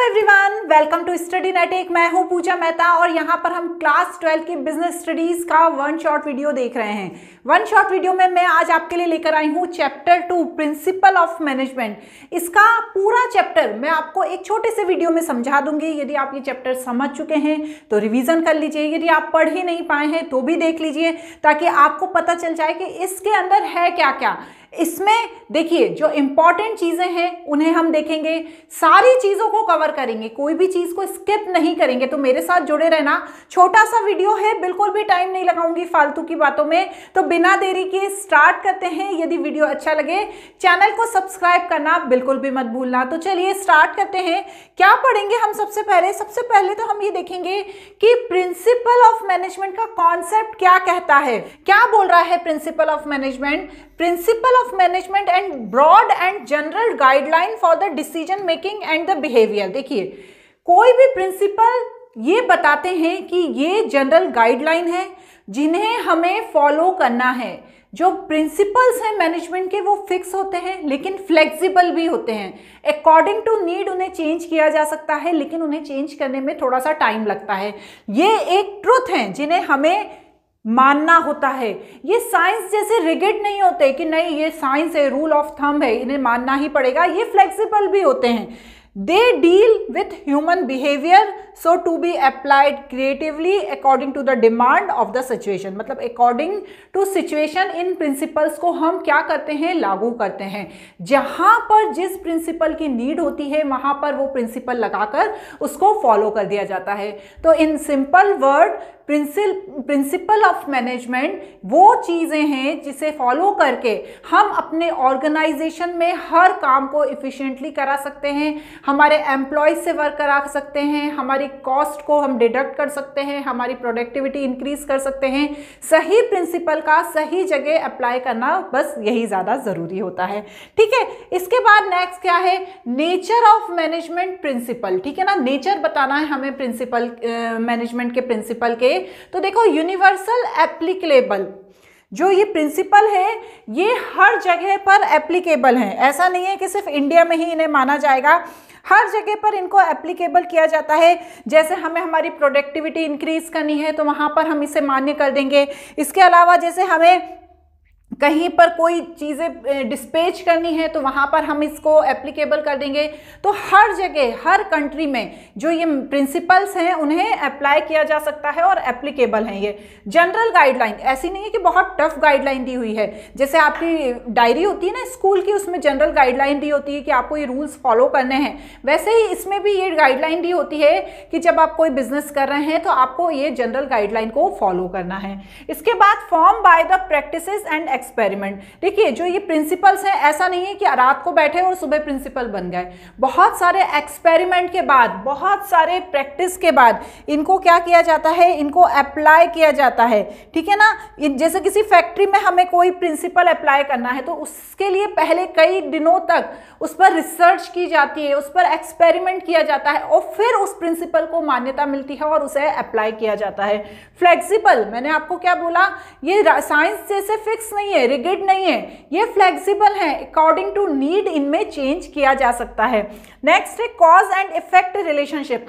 Everyone, welcome to study net. मैं हूं पूजा मेहता और यहां पर हम क्लास 12 की बिजनेस स्टडीज का वन शॉट वीडियो देख रहे हैं। वन शॉट वीडियो में मैं आज आपके लिए लेकर आई हूं चैप्टर 2 प्रिंसिपल ऑफ मैनेजमेंट। इसका पूरा चैप्टर मैं आपको एक छोटे से वीडियो में समझा दूंगी। यदि आप ये चैप्टर समझ चुके हैं तो रिवीजन कर लीजिए, यदि आप पढ़ ही नहीं पाए हैं तो भी देख लीजिए, ताकि आपको पता चल जाए कि इसके अंदर है क्या क्या। इसमें देखिए, जो इंपॉर्टेंट चीजें हैं उन्हें हम देखेंगे, सारी चीजों को कवर करेंगे, कोई भी चीज को स्किप नहीं करेंगे। तो मेरे साथ जुड़े रहना। छोटा सा वीडियो है, बिल्कुल भी टाइम नहीं लगाऊंगी फालतू की बातों में। तो बिना देरी के स्टार्ट करते हैं। यदि वीडियो अच्छा लगे चैनल को सब्सक्राइब करना बिल्कुल भी मत भूलना। तो चलिए स्टार्ट करते हैं। क्या पढ़ेंगे हम सबसे पहले तो हम ये देखेंगे कि प्रिंसिपल ऑफ मैनेजमेंट का कॉन्सेप्ट क्या कहता है। क्या बोल रहा है principle of management? Principle of management and broad and general guideline for the decision making and the behaviour. देखिए, कोई भी प्रिंसिपल ये बताते हैं कि ये जनरल गाइडलाइन है जिन्हें हमें फॉलो करना है। जो प्रिंसिपल्स हैं मैनेजमेंट के वो फिक्स होते हैं लेकिन फ्लेक्सिबल भी होते हैं। अकॉर्डिंग टू नीड उन्हें चेंज किया जा सकता है, लेकिन उन्हें चेंज करने में थोड़ा सा टाइम लगता है। ये एक ट्रुथ है जिन्हें हमें मानना होता है। ये साइंस जैसे रिगिड नहीं होते कि नहीं ये साइंस है, रूल ऑफ थंब है, इन्हें मानना ही पड़ेगा। ये फ्लेक्सिबल भी होते हैं। They deal with human behavior so to be applied creatively according to the demand of the situation। मतलब according to situation in principles को हम क्या करते हैं, लागू करते हैं। जहां पर जिस प्रिंसिपल की नीड होती है वहां पर वो प्रिंसिपल लगाकर उसको फॉलो कर दिया जाता है। तो in simple word principal of management वो चीजें हैं जिसे फॉलो करके हम अपने ऑर्गेनाइजेशन में हर काम को इफिशिएंटली करा सकते हैं, हमारे एम्प्लॉयज से वर्क करा सकते हैं, हमारी कॉस्ट को हम डिडक्ट कर सकते हैं, हमारी प्रोडक्टिविटी इंक्रीज कर सकते हैं। सही प्रिंसिपल का सही जगह अप्लाई करना, बस यही ज्यादा जरूरी होता है। ठीक है, इसके बाद नेक्स्ट क्या है, नेचर ऑफ मैनेजमेंट प्रिंसिपल। ठीक है ना, नेचर बताना है हमें प्रिंसिपल मैनेजमेंट के प्रिंसिपल के। तो देखो, यूनिवर्सल एप्लीकेबल जो ये प्रिंसिपल है ये हर जगह पर एप्लीकेबल है। ऐसा नहीं है कि सिर्फ इंडिया में ही इन्हें माना जाएगा, हर जगह पर इनको एप्लीकेबल किया जाता है। जैसे हमें हमारी प्रोडक्टिविटी इंक्रीज करनी है तो वहां पर हम इसे मान्य कर देंगे। इसके अलावा जैसे हमें कहीं पर कोई चीज़ें डिस्पैच करनी है तो वहाँ पर हम इसको एप्लीकेबल कर देंगे। तो हर जगह हर कंट्री में जो ये प्रिंसिपल्स हैं उन्हें अप्लाई किया जा सकता है और एप्लीकेबल हैं। ये जनरल गाइडलाइन ऐसी नहीं है कि बहुत टफ गाइडलाइन दी हुई है। जैसे आपकी डायरी होती है ना स्कूल की, उसमें जनरल गाइडलाइन दी होती है कि आपको ये रूल्स फॉलो करने हैं, वैसे ही इसमें भी ये गाइडलाइन दी होती है कि जब आप कोई बिजनेस कर रहे हैं तो आपको ये जनरल गाइडलाइन को फॉलो करना है। इसके बाद form by the practices and experiment. देखिए, जो ये प्रिंसिपल्स हैं ऐसा नहीं है कि रात को बैठे और सुबह प्रिंसिपल बन गए। बहुत सारे एक्सपेरिमेंट के बाद, बहुत सारे प्रैक्टिस के बाद इनको क्या किया जाता है, इनको अप्लाई किया जाता है। ठीक है ना, जैसे किसी फैक्ट्री में हमें कोई प्रिंसिपल अप्लाई करना है तो उसके लिए पहले कई दिनों तक उस पर रिसर्च की जाती है, उस पर एक्सपेरिमेंट किया जाता है और फिर उस प्रिंसिपल को मान्यता मिलती है और उसे अप्लाई किया जाता है। फ्लेक्सिबल, मैंने आपको क्या बोला, ये साइंस जैसे फिक्स नहीं है, रिगिड नहीं है, ये फ्लेक्सिबल है। अकॉर्डिंग टू नीड इनमें चेंज किया जा सकता है। नेक्स्ट है कॉज एंड इफेक्ट रिलेशनशिप।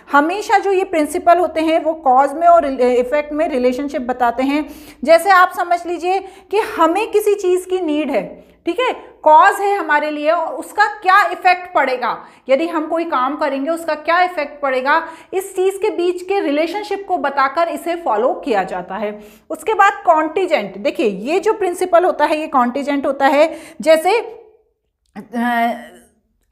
हमेशा जो ये प्रिंसिपल होते हैं वो कॉज में और इफेक्ट में रिलेशनशिप बताते हैं। जैसे आप समझ लीजिए कि हमें किसी चीज की नीड है, ठीक है, कॉज है हमारे लिए और उसका क्या इफेक्ट पड़ेगा, यदि हम कोई काम करेंगे उसका क्या इफेक्ट पड़ेगा, इस चीज के बीच के रिलेशनशिप को बताकर इसे फॉलो किया जाता है। उसके बाद कॉन्टीजेंट। देखिए, ये जो प्रिंसिपल होता है ये कॉन्टीजेंट होता है। जैसे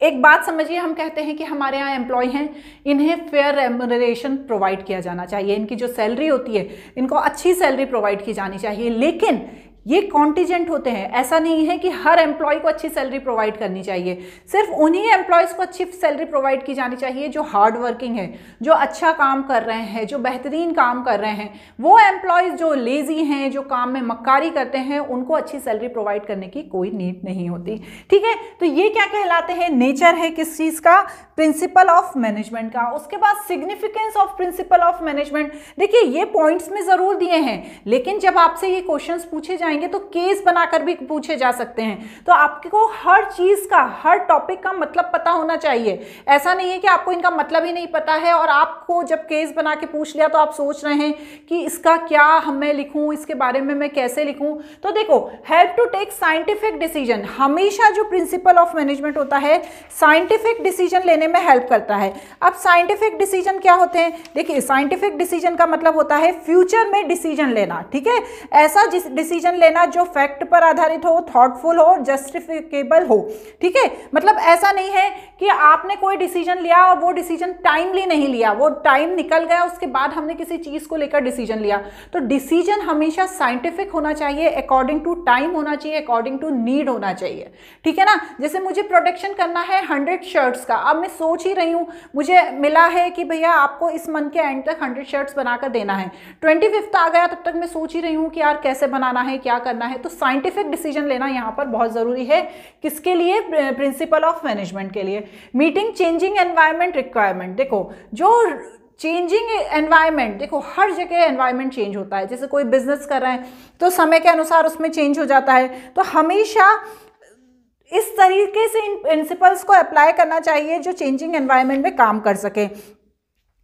एक बात समझिए, हम कहते हैं कि हमारे यहाँ एम्प्लॉय हैं, इन्हें फेयर रेम्यूनरेशन प्रोवाइड किया जाना चाहिए, इनकी जो सैलरी होती है इनको अच्छी सैलरी प्रोवाइड की जानी चाहिए। लेकिन ये कॉन्टीजेंट होते हैं, ऐसा नहीं है कि हर एम्प्लॉय को अच्छी सैलरी प्रोवाइड करनी चाहिए। सिर्फ उन्हीं एम्प्लॉयज़ को अच्छी सैलरी प्रोवाइड की जानी चाहिए जो हार्ड वर्किंग है, जो अच्छा काम कर रहे हैं, जो बेहतरीन काम कर रहे हैं। वो एम्प्लॉयज़ जो लेजी हैं, जो काम में मक्कारी करते हैं, उनको अच्छी सैलरी प्रोवाइड करने की कोई नीड नहीं होती। ठीक है, तो ये क्या कहलाते हैं, नेचर है किस चीज़ का, प्रिंसिपल ऑफ मैनेजमेंट का। उसके बाद significance of principal of management. देखिए, ये पॉइंट्स में ज़रूर दिए हैं, लेकिन जब आपसे ये क्वेश्चंस पूछे जाएंगे चाहेंगे तो केस बनाकर भी पूछे जा सकते हैं। तो आपको हर चीज़ का, हर टॉपिक का मतलब पता होना चाहिए। ऐसा नहीं है कि आपको इनका मतलब ही नहीं पता है और आपको जब केस बना के पूछ लिया तो आप सोच रहे हैं कि इसका क्या मैं लिखूं, इसके बारे में मैं कैसे लिखूं। तो देखो, help to take scientific decision, हमेशा जो प्रिंसिपल ऑफ मैनेजमेंट होता है साइंटिफिक डिसीजन लेने में हेल्प करता है। अब साइंटिफिक डिसीजन क्या होते हैं? देखिए, साइंटिफिक डिसीजन का मतलब होता है फ्यूचर में डिसीजन लेना, ठीक है, ऐसा डिसीजन लेना जो फैक्ट पर आधारित हो, थॉटफुल हो, जस्टिफिकेबल हो, ठीक है। मतलब ऐसा नहीं है कि आपने कोई डिसीजन लिया और वो डिसीजन टाइमली नहीं लिया, वो टाइम निकल गया, उसके बाद हमने किसी चीज को लेकर डिसीजन लिया। तो डिसीजन हमेशा साइंटिफिक होना चाहिए, अकॉर्डिंग टू टाइम होना चाहिए, अकॉर्डिंग टू नीड होना चाहिए, ठीक है ना। जैसे मुझे प्रोडक्शन करना है 100 शर्ट्स का, अब मैं सोच ही रही हूँ, मुझे मिला है कि भैया आपको इस मंथ के एंड तक 100 शर्ट्स बनाकर देना है, 25th आ गया, तब तक मैं सोच ही रही हूँ कि यार कैसे बनाना है, क्या करना है। तो साइंटिफिक डिसीजन लेना यहाँ पर बहुत जरूरी है। किसके लिए? प्रिंसिपल ऑफ मैनेजमेंट के लिए। मीटिंग चेंजिंग एनवायरमेंट रिक्वायरमेंट, देखो जो चेंजिंग एनवायरनमेंट, देखो हर जगह एनवायरनमेंट चेंज होता है। जैसे कोई बिजनेस कर रहे हैं तो समय के अनुसार उसमें चेंज हो जाता है। तो हमेशा इस तरीके से इन प्रिंसिपल्स को अप्लाई करना चाहिए जो चेंजिंग एनवायरनमेंट में काम कर सके।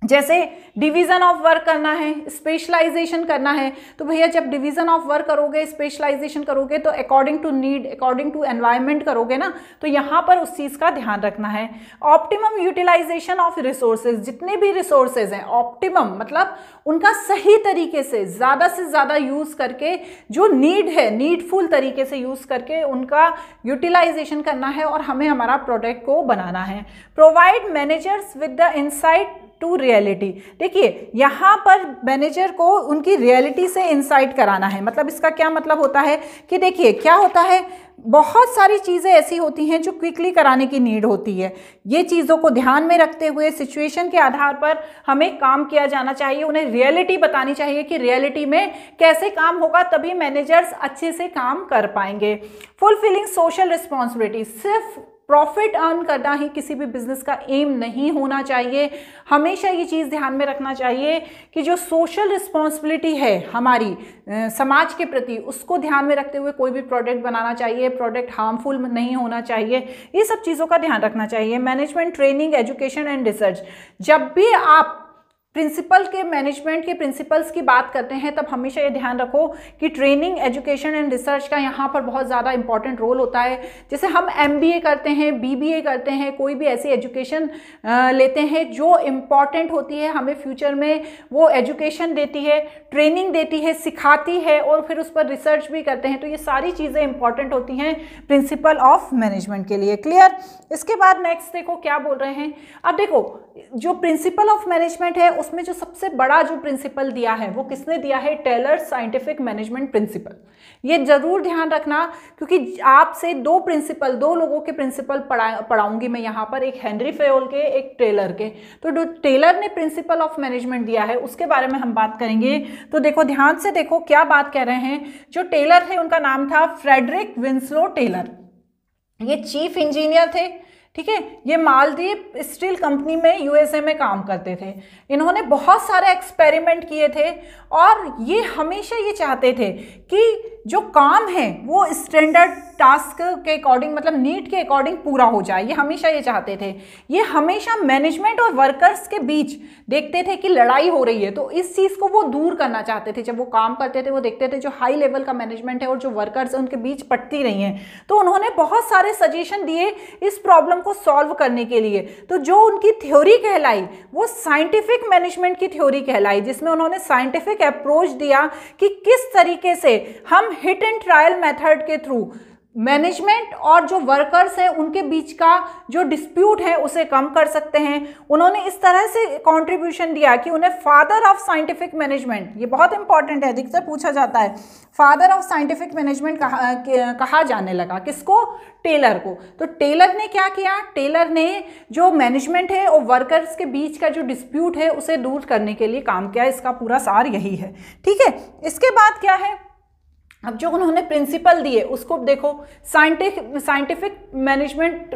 जैसे डिवीजन ऑफ वर्क करना है, स्पेशलाइजेशन करना है, तो भैया जब डिवीजन ऑफ वर्क करोगे, स्पेशलाइजेशन करोगे तो according to need, according to environment करोगे ना, तो यहाँ पर उस चीज़ का ध्यान रखना है। ऑप्टिमम यूटिलाइजेशन ऑफ रिसोर्सेज, जितने भी रिसोर्सेज हैं, ऑप्टिमम मतलब उनका सही तरीके से ज़्यादा यूज़ करके, जो नीड है नीडफुल तरीके से यूज़ करके उनका यूटिलाइजेशन करना है और हमें हमारा प्रोडक्ट को बनाना है। Provide managers with the insight to reality, देखिए यहाँ पर मैनेजर को उनकी रियलिटी से इंसाइट कराना है। मतलब इसका क्या मतलब होता है कि देखिए क्या होता है, बहुत सारी चीज़ें ऐसी होती हैं जो क्विकली कराने की नीड होती है। ये चीज़ों को ध्यान में रखते हुए सिचुएशन के आधार पर हमें काम किया जाना चाहिए, उन्हें रियलिटी बतानी चाहिए कि रियलिटी में कैसे काम होगा, तभी मैनेजर्स अच्छे से काम कर पाएंगे। फुलफिलिंग सोशल रिस्पॉन्सिबिलिटी, सिर्फ प्रॉफिट अर्न करना ही किसी भी बिजनेस का एम नहीं होना चाहिए। हमेशा ये चीज़ ध्यान में रखना चाहिए कि जो सोशल रिस्पॉन्सिबिलिटी है हमारी समाज के प्रति, उसको ध्यान में रखते हुए कोई भी प्रोडक्ट बनाना चाहिए, प्रोडक्ट हार्मफुल नहीं होना चाहिए, ये सब चीज़ों का ध्यान रखना चाहिए। Management training education and research, जब भी आप प्रिंसिपल के मैनेजमेंट के प्रिंसिपल्स की बात करते हैं तब हमेशा ये ध्यान रखो कि ट्रेनिंग, एजुकेशन एंड रिसर्च का यहाँ पर बहुत ज़्यादा इंपॉर्टेंट रोल होता है। जैसे हम MBA करते हैं, BBA करते हैं, कोई भी ऐसी एजुकेशन लेते हैं जो इम्पॉर्टेंट होती है, हमें फ्यूचर में वो एजुकेशन देती है, ट्रेनिंग देती है, सिखाती है और फिर उस पर रिसर्च भी करते हैं। तो ये सारी चीज़ें इंपॉर्टेंट होती हैं प्रिंसिपल ऑफ मैनेजमेंट के लिए। क्लियर? इसके बाद नेक्स्ट देखो क्या बोल रहे हैं। अब देखो जो प्रिंसिपल ऑफ मैनेजमेंट है उसमें जो सबसे बड़ा जो प्रिंसिपल दिया है वो किसने दिया है? Taylor's scientific management principle. ये जरूर ध्यान रखना क्योंकि आपसे दो लोगों के प्रिंसिपल पढ़ाऊंगी मैं यहाँ पर, एक हेनरी फेयोल के, एक टेलर के। तो जो टेलर ने प्रिंसिपल ऑफ मैनेजमेंट दिया है उसके बारे में हम बात करेंगे। तो देखो ध्यान से देखो क्या बात कह रहे हैं। जो टेलर थे उनका नाम था फ्रेडरिक विंसलो टेलर। ये चीफ इंजीनियर थे, ठीक है। ये मालदीव स्टील कंपनी में USA में काम करते थे। इन्होंने बहुत सारे एक्सपेरिमेंट किए थे और ये हमेशा ये चाहते थे कि जो काम है वो स्टैंडर्ड टास्क के अकॉर्डिंग, मतलब नीड के अकॉर्डिंग पूरा हो जाए। ये हमेशा ये चाहते थे। ये हमेशा मैनेजमेंट और वर्कर्स के बीच देखते थे कि लड़ाई हो रही है, तो इस चीज़ को वो दूर करना चाहते थे। जब वो काम करते थे वो देखते थे जो हाई लेवल का मैनेजमेंट है और जो वर्कर्स है उनके बीच पटती रही हैं। तो उन्होंने बहुत सारे सजेशन दिए इस प्रॉब्लम को सॉल्व करने के लिए। तो जो उनकी थ्योरी कहलाई वो साइंटिफिक मैनेजमेंट की थ्योरी कहलाई, जिसमें उन्होंने साइंटिफिक अप्रोच दिया कि किस तरीके से हम हिट एंड ट्रायल मेथड के थ्रू मैनेजमेंट और जो वर्कर्स हैं उनके बीच का जो डिस्प्यूट है उसे कम कर सकते हैं। उन्होंने इस तरह से कंट्रीब्यूशन दिया कि उन्हें फादर ऑफ साइंटिफिक मैनेजमेंट, ये बहुत इंपॉर्टेंट है, अधिकतर पूछा जाता है, फादर ऑफ साइंटिफिक मैनेजमेंट कहा जाने लगा। किसको? टेलर को। तो टेलर ने क्या किया? टेलर ने जो मैनेजमेंट है और वर्कर्स के बीच का जो डिस्प्यूट है उसे दूर करने के लिए काम किया। इसका पूरा सार यही है, ठीक है। इसके बाद क्या है? अब जो उन्होंने प्रिंसिपल दिए उसको देखो, scientific management,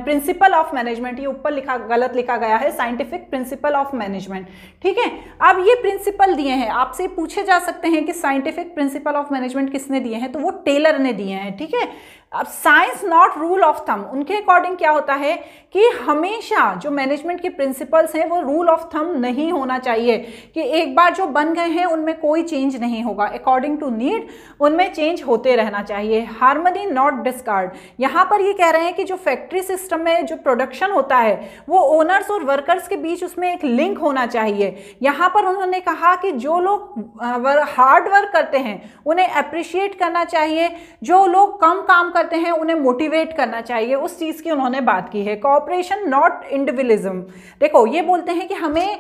principle of management, ये ऊपर लिखा गलत लिखा गया है, साइंटिफिक प्रिंसिपल ऑफ मैनेजमेंट, ठीक है। अब ये प्रिंसिपल दिए हैं, आपसे पूछे जा सकते हैं कि साइंटिफिक प्रिंसिपल ऑफ मैनेजमेंट किसने दिए हैं, तो वो टेलर ने दिए हैं, ठीक है। अब science not rule of thumb, उनके अकॉर्डिंग क्या होता है कि हमेशा जो मैनेजमेंट के प्रिंसिपल्स हैं वो रूल ऑफ थंब नहीं होना चाहिए कि एक बार जो बन गए हैं उनमें कोई चेंज नहीं होगा, अकॉर्डिंग टू नीड उनमें चेंज होते रहना चाहिए। हार्मनी नॉट डिस्कार्ड, यहाँ पर ये कह रहे हैं कि जो फैक्ट्री सिस्टम में जो प्रोडक्शन होता है वो ओनर्स और वर्कर्स के बीच उसमें एक लिंक होना चाहिए। यहाँ पर उन्होंने कहा कि जो लोग हार्ड वर्क करते हैं उन्हें अप्रिशिएट करना चाहिए, जो लोग कम काम करते हैं उन्हें मोटिवेट करना चाहिए, उस चीज़ की उन्होंने बात की है। कोऑपरेशन नॉट इंडिविजुअलिज्म, देखो ये बोलते हैं कि हमें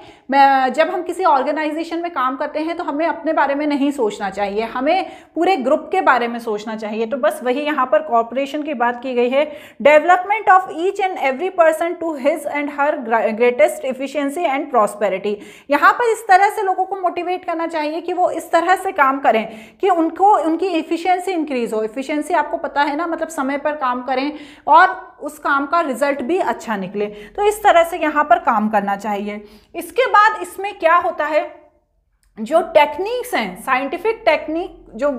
जब हम किसी ऑर्गेनाइजेशन में काम करते हैं तो हमें अपने बारे में नहीं सोचना चाहिए, हमें पूरे ग्रुप के बारे में सोचना चाहिए। तो बस वही यहाँ पर कोऑपरेशन की बात की गई है। Development of each and every person to his and her greatest efficiency and prosperity, यहाँ पर इस तरह से लोगों को मोटिवेट करना चाहिए कि वो इस तरह से काम करें कि उनको उनकी एफिशिएंसी इंक्रीज हो। एफिशिएंसी आपको पता है ना, मतलब समय पर काम करें और उस काम का रिजल्ट भी अच्छा निकले, तो इस तरह से यहाँ पर काम करना चाहिए। इसके बाद इसमें क्या होता है, जो टेक्निक्स हैं, साइंटिफिक टेक्निक, जो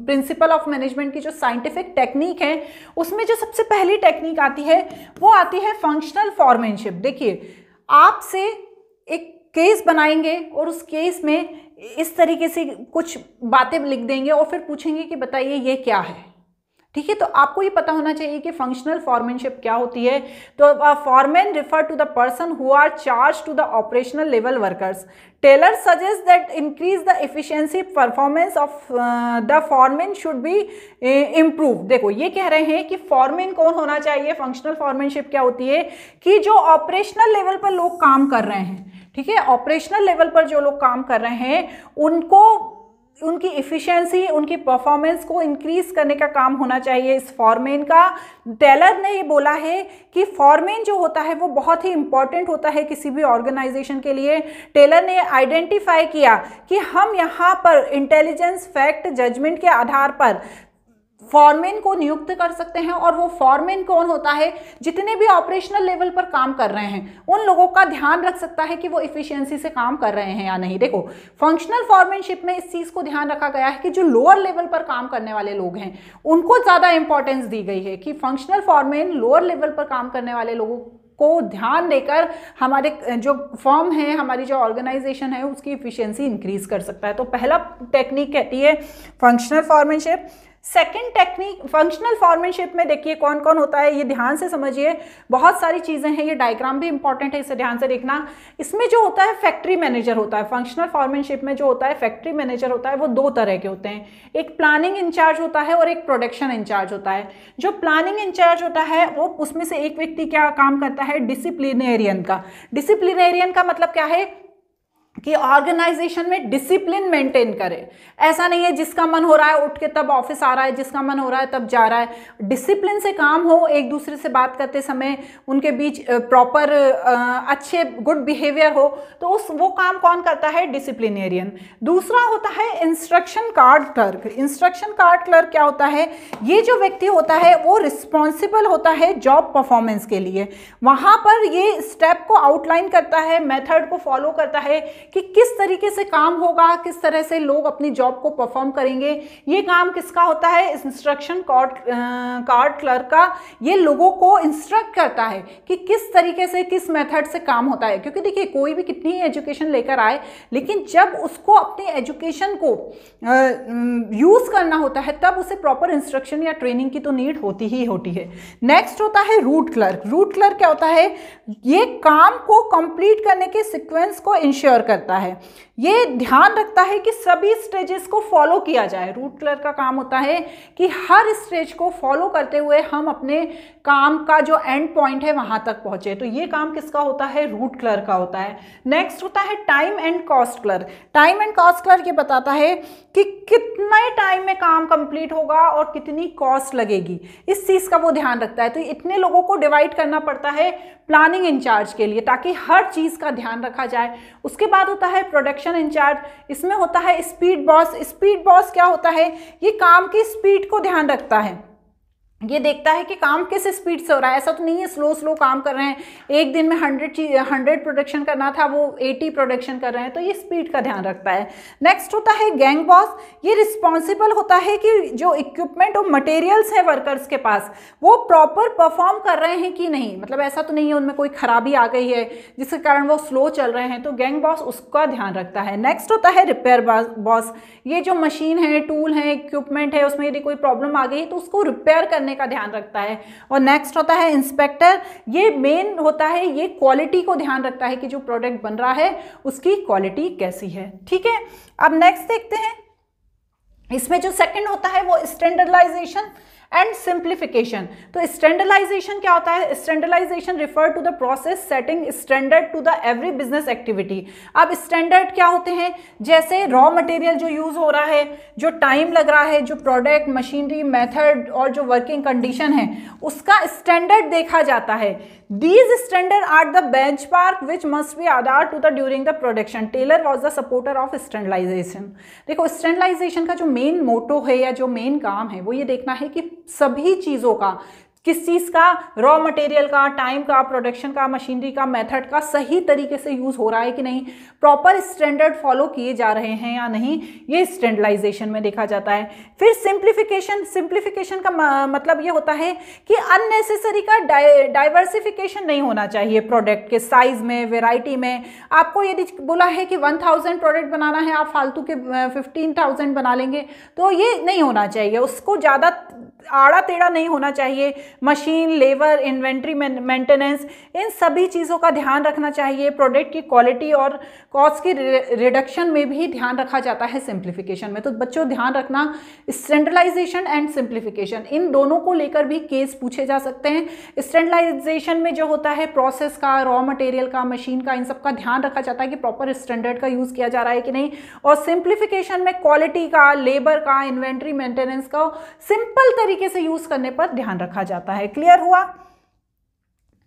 प्रिंसिपल ऑफ मैनेजमेंट की जो साइंटिफिक टेक्निक है उसमें जो सबसे पहली टेक्निक आती है वो आती है फंक्शनल फॉर्मेनशिप। देखिए आपसे एक केस बनाएंगे और उस केस में इस तरीके से कुछ बातें लिख देंगे और फिर पूछेंगे कि बताइए ये क्या है, ठीक है। तो आपको ये पता होना चाहिए कि फंक्शनल फॉर्मेनशिप क्या होती है। तो foreman refer to the person who are charge to the operational level workers. Taylor suggest that increase the efficiency performance of the foreman should be improve. देखो ये कह रहे हैं कि फॉरमैन कौन होना चाहिए। फंक्शनल फॉर्मेनशिप क्या होती है कि जो ऑपरेशनल लेवल पर लोग काम कर रहे हैं, ठीक है, ऑपरेशनल लेवल पर जो लोग काम कर रहे हैं उनको उनकी एफिशिएंसी, उनकी परफॉर्मेंस को इंक्रीज करने का काम होना चाहिए इस फॉरमैन का। टेलर ने ये बोला है कि फॉरमैन जो होता है वो बहुत ही इंपॉर्टेंट होता है किसी भी ऑर्गेनाइजेशन के लिए। टेलर ने आइडेंटिफाई किया कि हम यहाँ पर इंटेलिजेंस, फैक्ट, जजमेंट के आधार पर फॉरमैन को नियुक्त कर सकते हैं। और वो फॉरमैन कौन होता है, जितने भी ऑपरेशनल लेवल पर काम कर रहे हैं उन लोगों का ध्यान रख सकता है कि वो इफिशियंसी से काम कर रहे हैं या नहीं। देखो फंक्शनल फॉर्मेनशिप में इस चीज को ध्यान रखा गया है कि जो लोअर लेवल पर काम करने वाले लोग हैं उनको ज्यादा इंपॉर्टेंस दी गई है कि फंक्शनल फॉरमैन लोअर लेवल पर काम करने वाले लोगों को ध्यान देकर हमारे जो फर्म है, हमारी जो ऑर्गेनाइजेशन है उसकी इफिशियंसी इंक्रीज कर सकता है। तो पहला टेक्निक कहती है functional foremanship. Second technique functional foremanship में देखिए कौन कौन होता है, ये ध्यान से समझिए, बहुत सारी चीज़ें हैं, ये डायग्राम भी इंपॉर्टेंट है, इसे ध्यान से देखना। इसमें जो होता है फैक्ट्री मैनेजर होता है। फंक्शनल फॉर्मेनशिप में जो होता है फैक्ट्री मैनेजर होता है वो दो तरह के होते हैं, एक प्लानिंग इंचार्ज होता है और एक प्रोडक्शन इंचार्ज होता है। जो प्लानिंग इंचार्ज होता है वो उसमें से एक व्यक्ति क्या काम करता है, डिसिप्लिनेरियन का। डिसिप्लिनेरियन का मतलब क्या है कि ऑर्गेनाइजेशन में डिसिप्लिन मेंटेन करे। ऐसा नहीं है जिसका मन हो रहा है उठ के तब ऑफिस आ रहा है, जिसका मन हो रहा है तब जा रहा है। डिसिप्लिन से काम हो, एक दूसरे से बात करते समय उनके बीच प्रॉपर अच्छे गुड बिहेवियर हो, तो वो काम कौन करता है, डिसिप्लिनेरियन। दूसरा होता है instruction card clerk. Instruction card clerk क्या होता है, ये जो व्यक्ति होता है वो रिस्पॉन्सिबल होता है जॉब परफॉर्मेंस के लिए। वहाँ पर ये स्टेप को आउटलाइन करता है, मेथड को फॉलो करता है कि किस तरीके से काम होगा, किस तरह से लोग अपनी जॉब को परफॉर्म करेंगे। ये काम किसका होता है, इंस्ट्रक्शन कार्ड क्लर्क का। ये लोगों को इंस्ट्रक्ट करता है कि किस तरीके से, किस मेथड से काम होता है। क्योंकि देखिए कोई भी कितनी ही एजुकेशन लेकर आए, लेकिन जब उसको अपनी एजुकेशन को यूज करना होता है तब उसे प्रॉपर इंस्ट्रक्शन या ट्रेनिंग की तो नीड होती ही होती है। नेक्स्ट होता है रूट क्लर्क। रूट क्लर्क क्या होता है, ये काम को कंप्लीट करने के सीक्वेंस को इंश्योर करता है, ये ध्यान रखता है कि सभी स्टेजेस को फॉलो किया जाए। रूट क्लर्क का काम होता है कि हर स्टेज को फॉलो करते हुए हम अपने काम का जो एंड पॉइंट है वहां तक पहुंचे। तो ये काम किसका होता है, रूट क्लर्क का होता है। नेक्स्ट होता है time and cost clerk. Time and cost clerk ये बताता है कि कितने टाइम में काम कंप्लीट होगा और कितनी कॉस्ट लगेगी, इस चीज का वो ध्यान रखता है। तो इतने लोगों को डिवाइड करना पड़ता है प्लानिंग इंचार्ज के लिए, ताकि हर चीज़ का ध्यान रखा जाए। उसके बाद होता है प्रोडक्शन इंचार्ज, इसमें होता है स्पीड बॉस। स्पीड बॉस क्या होता है, ये काम की स्पीड को ध्यान रखता है, ये देखता है कि काम किस स्पीड से हो रहा है, ऐसा तो नहीं है स्लो स्लो काम कर रहे हैं, एक दिन में 100 प्रोडक्शन करना था वो 80 प्रोडक्शन कर रहे हैं, तो ये स्पीड का ध्यान रखता है। नेक्स्ट होता है गैंग बॉस, ये रिस्पॉन्सिबल होता है कि जो इक्विपमेंट और मटेरियल्स हैं वर्कर्स के पास वो प्रॉपर परफॉर्म कर रहे हैं कि नहीं, मतलब ऐसा तो नहीं है उनमें कोई खराबी आ गई है जिसके कारण वो स्लो चल रहे हैं, तो गैंग बॉस उसका ध्यान रखता है। नेक्स्ट होता है रिपेयर बॉस, ये जो मशीन है, टूल है, इक्विपमेंट है, उसमें यदि कोई प्रॉब्लम आ गई तो उसको रिपेयर करने का ध्यान रखता है। और नेक्स्ट होता है इंस्पेक्टर, ये मेन होता है, ये क्वालिटी को ध्यान रखता है कि जो प्रोडक्ट बन रहा है उसकी क्वालिटी कैसी है। ठीक है, अब नेक्स्ट देखते हैं, इसमें जो सेकंड होता है वो स्टैंडर्डाइजेशन एंड सिंप्लीफिकेशन। तो स्टैंडर्डाइजेशन क्या होता है, standardisation refer to the process setting standard to the every business activity. अब स्टैंडर्ड क्या होते हैं, जैसे रॉ मटेरियल जो यूज हो रहा है, जो टाइम लग रहा है, जो प्रोडक्ट, मशीनरी, मेथड और जो वर्किंग कंडीशन है उसका स्टैंडर्ड देखा जाता है। These standards are the benchmark which must be adhered to the during the production. Taylor was the supporter of standardization. देखो स्टैंडर्डाइजेशन का जो मेन मोटो है या जो मेन काम है वो ये देखना है कि सभी चीज़ों का, किस चीज़ का, रॉ मटेरियल का, टाइम का, प्रोडक्शन का, मशीनरी का, मेथड का सही तरीके से यूज़ हो रहा है कि नहीं, प्रॉपर स्टैंडर्ड फॉलो किए जा रहे हैं या नहीं, ये स्टैंडर्डाइजेशन में देखा जाता है। फिर सिंप्लीफिकेशन, सिंप्लीफिकेशन का मतलब ये होता है कि अननेसेसरी का डाइवर्सिफिकेशन नहीं होना चाहिए प्रोडक्ट के साइज में, वेराइटी में। आपको यदि बोला है कि 1000 प्रोडक्ट बनाना है, आप फालतू के 15,000 बना लेंगे, तो ये नहीं होना चाहिए, उसको ज़्यादा आड़ा टेढ़ा नहीं होना चाहिए। मशीन, लेबर, इन्वेंट्री मेंटेनेंस, इन सभी चीज़ों का ध्यान रखना चाहिए। प्रोडक्ट की क्वालिटी और कॉस्ट की रिडक्शन में भी ध्यान रखा जाता है सिंप्लीफिकेशन में। तो बच्चों ध्यान रखना, स्टैंडर्डाइजेशन एंड सिंप्लीफिकेशन, इन दोनों को लेकर भी केस पूछे जा सकते हैं। स्टैंडर्डाइजेशन में जो होता है प्रोसेस का, रॉ मटेरियल का, मशीन का, इन सब का ध्यान रखा जाता है कि प्रॉपर स्टैंडर्ड का यूज़ किया जा रहा है कि नहीं। और सिंप्लीफिकेशन में क्वालिटी का, लेबर का, इन्वेंट्री मेंटेनेंस का सिंपल तरीके से यूज़ करने पर ध्यान रखा जाता है। क्लियर हुआ?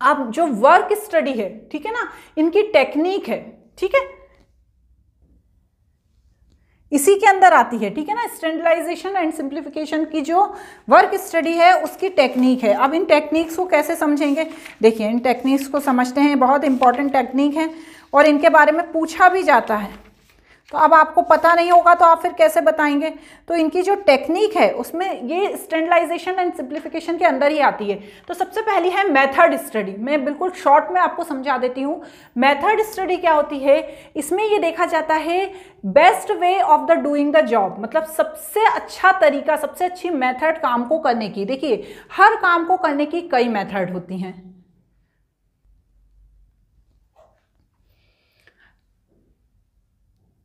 अब जो वर्क स्टडी है, ठीक है ना, इनकी टेक्निक है, ठीक है, इसी के अंदर आती है, ठीक है ना। स्टैंडर्डाइजेशन एंड सिंप्लीफिकेशन की जो वर्क स्टडी है उसकी टेक्निक है। अब इन टेक्निक्स को कैसे समझेंगे, देखिए इन टेक्निक्स को समझते हैं, बहुत इंपॉर्टेंट टेक्निक है और इनके बारे में पूछा भी जाता है। तो अब आपको पता नहीं होगा तो आप फिर कैसे बताएंगे। तो इनकी जो टेक्निक है उसमें ये स्टैंडर्डाइजेशन एंड सिंप्लीफिकेशन के अंदर ही आती है। तो सबसे पहली है मेथड स्टडी, मैं बिल्कुल शॉर्ट में आपको समझा देती हूँ। मेथड स्टडी क्या होती है, इसमें ये देखा जाता है best way of the doing the job, मतलब सबसे अच्छा तरीका, सबसे अच्छी मेथड काम को करने की। देखिए हर काम को करने की कई मेथड होती हैं,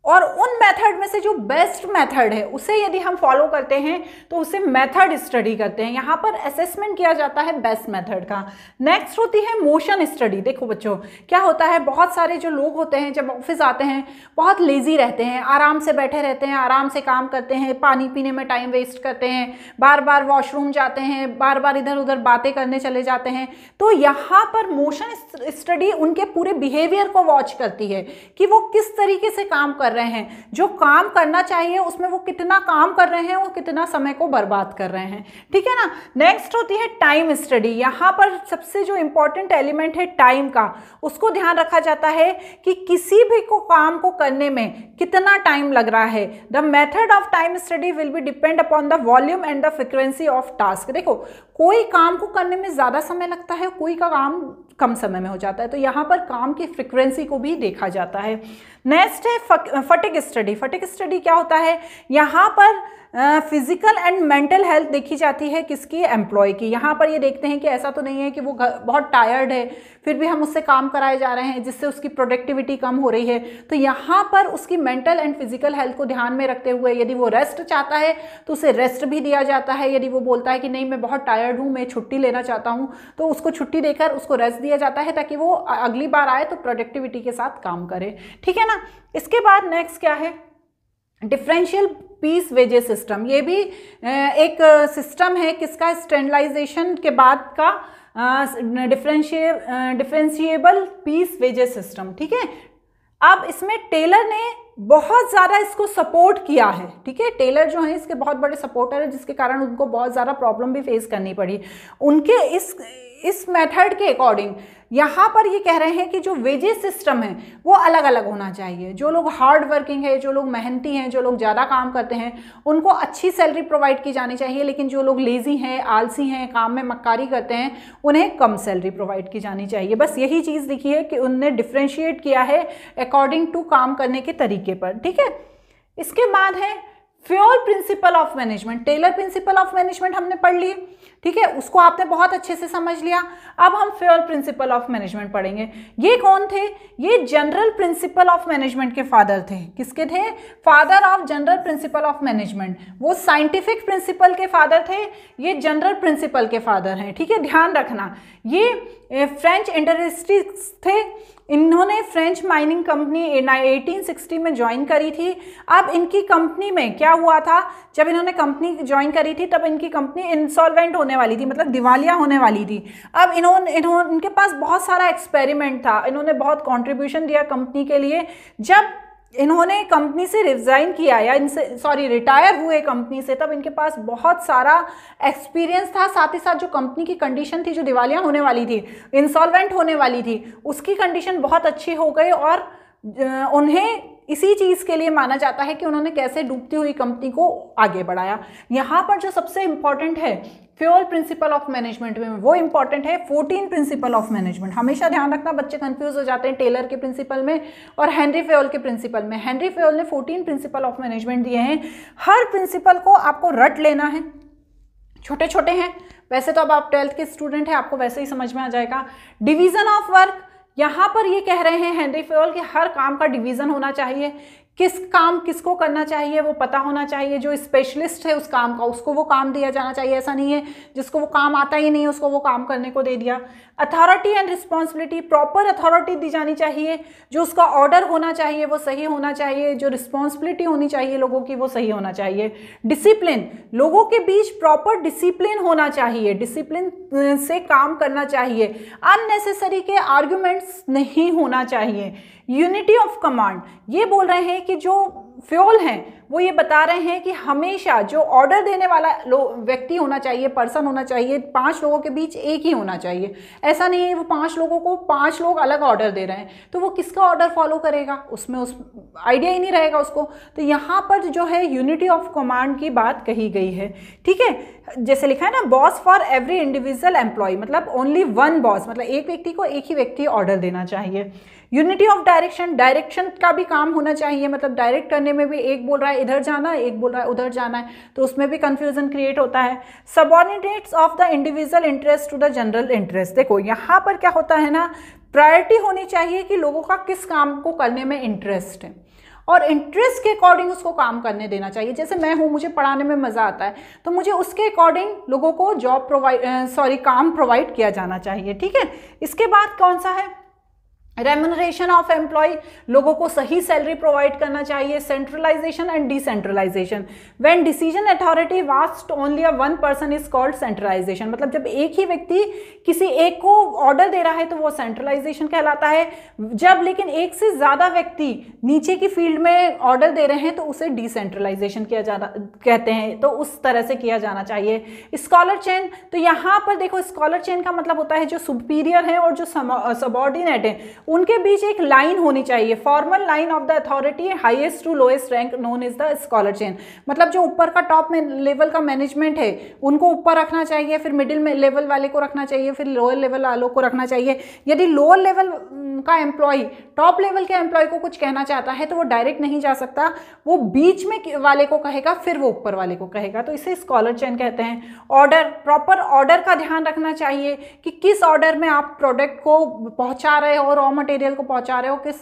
और उन मेथड में से जो बेस्ट मेथड है उसे यदि हम फॉलो करते हैं तो उसे मेथड स्टडी करते हैं। यहाँ पर असेसमेंट किया जाता है बेस्ट मेथड का। नेक्स्ट होती है मोशन स्टडी। देखो बच्चों क्या होता है, बहुत सारे जो लोग होते हैं जब ऑफिस आते हैं बहुत लेजी रहते हैं, आराम से बैठे रहते हैं, आराम से काम करते हैं, पानी पीने में टाइम वेस्ट करते हैं, बार बार वॉशरूम जाते हैं, बार बार इधर उधर बातें करने चले जाते हैं। तो यहाँ पर मोशन स्टडी उनके पूरे बिहेवियर को वॉच करती है कि वो किस तरीके से काम कर रहे हैं, जो काम करना चाहिए उसमें वो कितना काम कर रहे हैं, वो कितना समय को बर्बाद कर रहे हैं, ठीक है ना। नेक्स्ट होती है टाइम स्टडी। यहाँ पर सबसे जो इंपॉर्टेंट एलिमेंट है टाइम का, उसको ध्यान रखा जाता है कि किसी भी काम को करने में कितना टाइम लग रहा है। The method of time study will be depend upon the volume and the frequency of task. देखो कोई काम को करने में ज़्यादा समय लगता है, कोई का काम कम समय में हो जाता है, तो यहाँ पर काम की फ्रीक्वेंसी को भी देखा जाता है। नेक्स्ट है फटिग स्टडी। फटिग स्टडी क्या होता है, यहाँ पर फिजिकल एंड मेंटल हेल्थ देखी जाती है किसकी, एम्प्लॉय की। यहाँ पर ये देखते हैं कि ऐसा तो नहीं है कि वो बहुत टायर्ड है फिर भी हम उससे काम कराए जा रहे हैं जिससे उसकी प्रोडक्टिविटी कम हो रही है, तो यहाँ पर उसकी मेंटल एंड फिजिकल हेल्थ को ध्यान में रखते हुए यदि वो रेस्ट चाहता है तो उसे रेस्ट भी दिया जाता है। यदि वो बोलता है कि नहीं मैं बहुत टायर्ड हूँ, मैं छुट्टी लेना चाहता हूँ, तो उसको छुट्टी देकर उसको रेस्ट दिया जाता है ताकि वो अगली बार आए तो प्रोडक्टिविटी के साथ काम करे, ठीक है ना। इसके बाद नेक्स्ट क्या है, डिफरेंशियल पीस वेजेस सिस्टम। ये भी एक सिस्टम है किसका, स्टैंडर्डाइजेशन के बाद का डिफरेंशिएबल पीस वेजेस सिस्टम। ठीक है, अब इसमें टेलर ने बहुत ज़्यादा इसको सपोर्ट किया है। ठीक है, टेलर जो है इसके बहुत बड़े सपोर्टर है, जिसके कारण उनको बहुत ज़्यादा प्रॉब्लम भी फेस करनी पड़ी। उनके इस मेथड के अकॉर्डिंग यहाँ पर ये कह रहे हैं कि जो वेजेस सिस्टम है वो अलग अलग होना चाहिए। जो लोग हार्ड वर्किंग है, जो लोग मेहनती हैं, जो लोग ज़्यादा काम करते हैं, उनको अच्छी सैलरी प्रोवाइड की जानी चाहिए। लेकिन जो लोग लेज़ी हैं, आलसी हैं, काम में मक्कारी करते हैं, उन्हें कम सैलरी प्रोवाइड की जानी चाहिए। बस यही चीज़ लिखी है कि उनने डिफ्रेंशिएट किया है अकॉर्डिंग टू काम करने के तरीके पर। ठीक है, इसके बाद है Fayol principle of management. Taylor principle of management हमने पढ़ लिए। ठीक है, उसको आपने बहुत अच्छे से समझ लिया। अब हम फ्योल प्रिंसिपल ऑफ मैनेजमेंट पढ़ेंगे। ये कौन थे? ये जनरल प्रिंसिपल ऑफ मैनेजमेंट के फादर थे। किसके थे? Father of general principle of management. वो साइंटिफिक प्रिंसिपल के फादर थे, ये जनरल प्रिंसिपल के फादर हैं। ठीक है, ध्यान रखना। ये फ्रेंच इंडस्ट्रियलिस्ट थे। इन्होंने फ्रेंच माइनिंग कंपनी 1860 में ज्वाइन करी थी। अब इनकी कंपनी में क्या हुआ था? जब इन्होंने कंपनी ज्वाइन करी थी तब इनकी कंपनी इंसॉल्वेंट होने वाली थी, मतलब दिवालिया होने वाली थी। अब इनके पास बहुत सारा एक्सपेरिमेंट था, इन्होंने बहुत कंट्रीब्यूशन दिया कंपनी के लिए। जब इन्होंने कंपनी से रिजाइन किया या रिटायर हुए कंपनी से, तब इनके पास बहुत सारा एक्सपीरियंस था। साथ ही साथ जो कंपनी की कंडीशन थी, जो दिवालिया होने वाली थी, इंसॉल्वेंट होने वाली थी, उसकी कंडीशन बहुत अच्छी हो गई। और उन्हें इसी चीज़ के लिए माना जाता है कि उन्होंने कैसे डूबती हुई कंपनी को आगे बढ़ाया। यहाँ पर जो सबसे इंपॉर्टेंट है फ्योल प्रिंसिपल ऑफ मैनेजमेंट में, वो इंपॉर्टेंट है 14 प्रिंसिपल ऑफ मैनेजमेंट। हमेशा ध्यान रखना, बच्चे कंफ्यूज हो जाते हैं टेलर के प्रिंसिपल में और हेनरी फ्योल के प्रिंसिपल में। हेनरी फ्योल ने 14 प्रिंसिपल ऑफ मैनेजमेंट दिए हैं। हर प्रिंसिपल को आपको रट लेना है, छोटे छोटे हैं। वैसे तो अब आप 12th के स्टूडेंट हैं, आपको वैसे ही समझ में आ जाएगा। डिवीजन ऑफ वर्क, यहाँ पर ये कह रहे हैं हेनरी फ्योल कि हर काम का डिवीजन होना चाहिए। किस काम किसको करना चाहिए वो पता होना चाहिए। जो स्पेशलिस्ट है उस काम का, उसको वो काम दिया जाना चाहिए। ऐसा नहीं है जिसको वो काम आता ही नहीं है उसको वो काम करने को दे दिया। Authority and responsibility, proper authority दी जानी चाहिए। जो उसका ऑर्डर होना चाहिए वो सही होना चाहिए। जो रिस्पॉन्सिबिलिटी होनी चाहिए लोगों की वो सही होना चाहिए। डिसिप्लिन, लोगों के बीच प्रॉपर डिसिप्लिन होना चाहिए, डिसिप्लिन से काम करना चाहिए। अननेसेसरी के आर्ग्यूमेंट्स नहीं होना चाहिए। यूनिटी ऑफ कमांड, ये बोल रहे हैं कि जो फ्योल हैं वो ये बता रहे हैं कि हमेशा जो ऑर्डर देने वाला व्यक्ति होना चाहिए, पर्सन होना चाहिए, 5 लोगों के बीच एक ही होना चाहिए। ऐसा नहीं है वो 5 लोगों को 5 लोग अलग ऑर्डर दे रहे हैं तो वो किसका ऑर्डर फॉलो करेगा, उसमें उस आइडिया ही नहीं रहेगा उसको। तो यहाँ पर जो है यूनिटी ऑफ कमांड की बात कही गई है। ठीक है, जैसे लिखा है ना, boss for every individual employ, मतलब ओनली वन बॉस, मतलब एक व्यक्ति को एक ही व्यक्ति ऑर्डर देना चाहिए। यूनिटी ऑफ डायरेक्शन, डायरेक्शन का भी काम होना चाहिए, मतलब डायरेक्ट करने में भी एक बोल रहा है इधर जाना है, एक बोल रहा है उधर जाना है, तो उसमें भी कंफ्यूजन क्रिएट होता है। Subordinates of the individual interest to the general interest, देखो यहाँ पर क्या होता है ना, प्रायोरिटी होनी चाहिए कि लोगों का किस काम को करने में इंटरेस्ट है और इंटरेस्ट के अकॉर्डिंग उसको काम करने देना चाहिए। जैसे मैं हूँ, मुझे पढ़ाने में मज़ा आता है तो मुझे उसके अकॉर्डिंग लोगों को काम प्रोवाइड किया जाना चाहिए। ठीक है, इसके बाद कौन सा है, रेम्यूनरेशन ऑफ एम्प्लॉय, लोगों को सही सैलरी प्रोवाइड करना चाहिए। Centralisation and decentralisation, when decision authority vast only one person is called centralisation, मतलब जब एक ही व्यक्ति किसी एक को ऑर्डर दे रहा है तो वो सेंट्रलाइजेशन कहलाता है। जब लेकिन एक से ज़्यादा व्यक्ति नीचे की फील्ड में ऑर्डर दे रहे हैं तो उसे डिसेंट्रलाइजेशन किया जाना कहते हैं, तो उस तरह से किया जाना चाहिए। स्कॉलर चेन, तो यहाँ पर देखो स्कॉलर चेन का मतलब होता है जो सुपीरियर है और जो सबऑर्डिनेट है उनके बीच एक लाइन होनी चाहिए। Formal line of the authority highest to lowest rank known is the scalar chain, मतलब जो ऊपर का टॉप में लेवल का मैनेजमेंट है उनको ऊपर रखना चाहिए, फिर मिडिल में लेवल वाले को रखना चाहिए, फिर लोअर लेवल वालों को रखना चाहिए। यदि लोअर लेवल का एम्प्लॉय टॉप लेवल के एम्प्लॉय को कुछ कहना चाहता है तो वो डायरेक्ट नहीं जा सकता, वो बीच में वाले को कहेगा फिर वो ऊपर वाले को कहेगा, तो इसे स्कॉलर चेन कहते हैं। ऑर्डर, प्रॉपर ऑर्डर का ध्यान रखना चाहिए कि किस ऑर्डर में आप प्रोडक्ट को पहुंचा रहे हो, रॉ मटेरियल को पहुंचा रहे हो, किस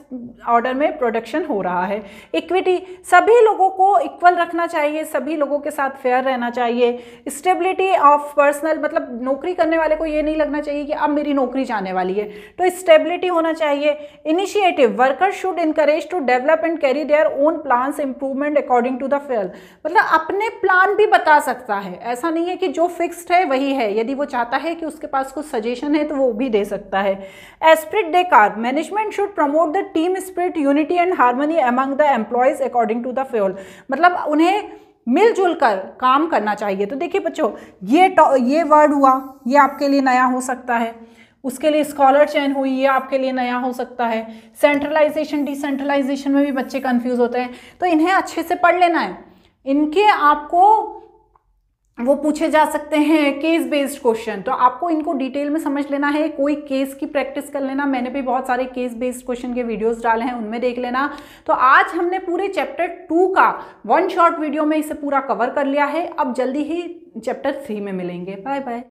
ऑर्डर में प्रोडक्शन हो रहा है। इक्विटी, सभी लोगों को इक्वल रखना चाहिए, सभी लोगों के साथ फेयर रहना चाहिए। स्टेबिलिटी ऑफ पर्सनल, मतलब नौकरी करने वाले को ये नहीं लगना चाहिए कि अब मेरी नौकरी जाने वाली है, तो स्टेबिलिटी होना चाहिए। Initiative, worker should encourage to develop and carry their own plans improvement according to the field, मतलब अपने प्लान भी बता सकता है, ऐसा नहीं है कि जो फिक्स्ड है वही है, यदि वो चाहता है कि उसके पास कुछ सजेशन है तो वो भी दे सकता है। Esprit de corps, management should promote the team spirit, unity and harmony among the employees according to the field, मतलब उन्हें मिलजुल कर काम करना चाहिए। तो देखिए बच्चों, ये वर्ड हुआ, ये आपके लिए नया हो सकता है, उसके लिए स्कॉलर चेन हुई, ये आपके लिए नया हो सकता है। सेंट्रलाइजेशन डिसेंट्रलाइजेशन में भी बच्चे कंफ्यूज होते हैं, तो इन्हें अच्छे से पढ़ लेना है। इनके आपको वो पूछे जा सकते हैं केस बेस्ड क्वेश्चन, तो आपको इनको डिटेल में समझ लेना है, कोई केस की प्रैक्टिस कर लेना। मैंने भी बहुत सारे केस बेस्ड क्वेश्चन के वीडियोस डाले हैं, उनमें देख लेना। तो आज हमने पूरे चैप्टर 2 का वन शॉट वीडियो में इसे पूरा कवर कर लिया है। अब जल्दी ही चैप्टर 3 में मिलेंगे। Bye bye.